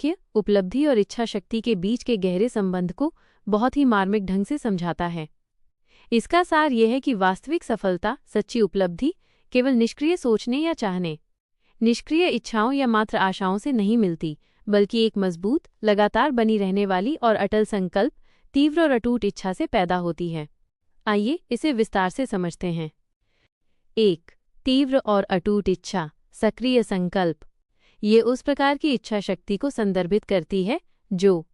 वाक्य उपलब्धि और इच्छा शक्ति के बीच के गहरे संबंध को बहुत ही मार्मिक ढंग से समझाता है। इसका सार यह है कि वास्तविक सफलता, सच्ची उपलब्धि केवल निष्क्रिय सोचने या चाहने, निष्क्रिय इच्छाओं या मात्र आशाओं से नहीं मिलती, बल्कि एक मजबूत, लगातार बनी रहने वाली और अटल संकल्प, तीव्र और अटूट इच्छा से पैदा होती है। आइए इसे विस्तार से समझते हैं। 1. तीव्र और अटूट इच्छा, सक्रिय संकल्प। ये उस प्रकार की इच्छा शक्ति को संदर्भित करती है जो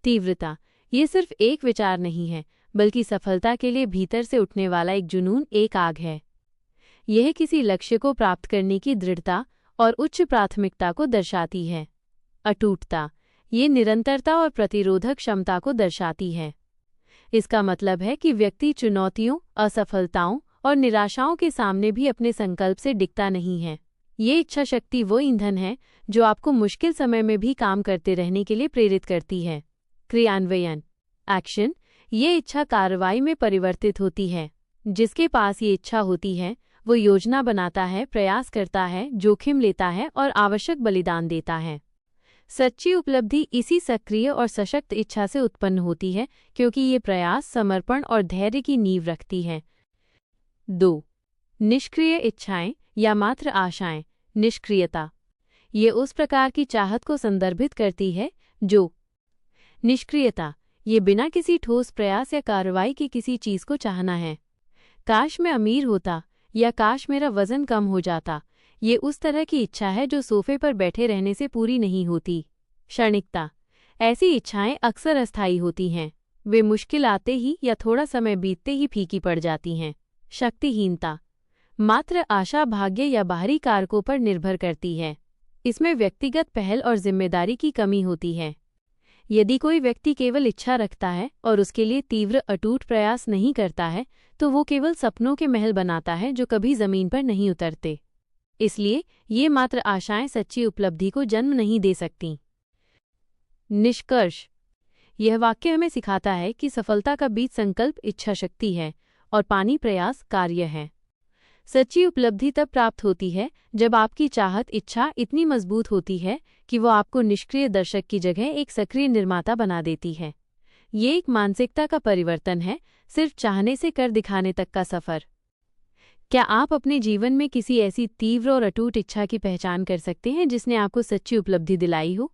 तीव्रता, ये सिर्फ एक विचार नहीं है, बल्कि सफलता के लिए भीतर से उठने वाला एक जुनून, एक आग है। यह किसी लक्ष्य को प्राप्त करने की दृढ़ता और उच्च प्राथमिकता को दर्शाती है। अटूटता, ये निरंतरता और प्रतिरोधक क्षमता को दर्शाती है। इसका मतलब है कि व्यक्ति चुनौतियों, असफलताओं और निराशाओं के सामने भी अपने संकल्प से डिगता नहीं है। ये इच्छा शक्ति वो ईंधन है जो आपको मुश्किल समय में भी काम करते रहने के लिए प्रेरित करती है। क्रियान्वयन, एक्शन, ये इच्छा कार्रवाई में परिवर्तित होती है। जिसके पास ये इच्छा होती है वो योजना बनाता है, प्रयास करता है, जोखिम लेता है और आवश्यक बलिदान देता है। सच्ची उपलब्धि इसी सक्रिय और सशक्त इच्छा से उत्पन्न होती है, क्योंकि ये प्रयास, समर्पण और धैर्य की नींव रखती है। 2. निष्क्रिय इच्छाएं या मात्र आशाएं, निष्क्रियता। ये उस प्रकार की चाहत को संदर्भित करती है जो निष्क्रियता, ये बिना किसी ठोस प्रयास या कार्रवाई के किसी चीज को चाहना है। काश मैं अमीर होता, या काश मेरा वजन कम हो जाता, ये उस तरह की इच्छा है जो सोफे पर बैठे रहने से पूरी नहीं होती। क्षणिकता, ऐसी इच्छाएं अक्सर अस्थायी होती हैं। वे मुश्किल आते ही या थोड़ा समय बीतते ही फीकी पड़ जाती हैं। शक्तिहीनता, मात्र आशा भाग्य या बाहरी कारकों पर निर्भर करती है। इसमें व्यक्तिगत पहल और जिम्मेदारी की कमी होती है। यदि कोई व्यक्ति केवल इच्छा रखता है और उसके लिए तीव्र अटूट प्रयास नहीं करता है, तो वो केवल सपनों के महल बनाता है जो कभी जमीन पर नहीं उतरते। इसलिए ये मात्र आशाएं सच्ची उपलब्धि को जन्म नहीं दे सकती। निष्कर्ष, यह वाक्य हमें सिखाता है कि सफलता का बीज संकल्प, इच्छा शक्ति है और पानी प्रयास, कार्य है। सच्ची उपलब्धि तब प्राप्त होती है जब आपकी चाहत, इच्छा इतनी मजबूत होती है कि वो आपको निष्क्रिय दर्शक की जगह एक सक्रिय निर्माता बना देती है। ये एक मानसिकता का परिवर्तन है, सिर्फ चाहने से कर दिखाने तक का सफर। क्या आप अपने जीवन में किसी ऐसी तीव्र और अटूट इच्छा की पहचान कर सकते हैं जिसने आपको सच्ची उपलब्धि दिलाई हो?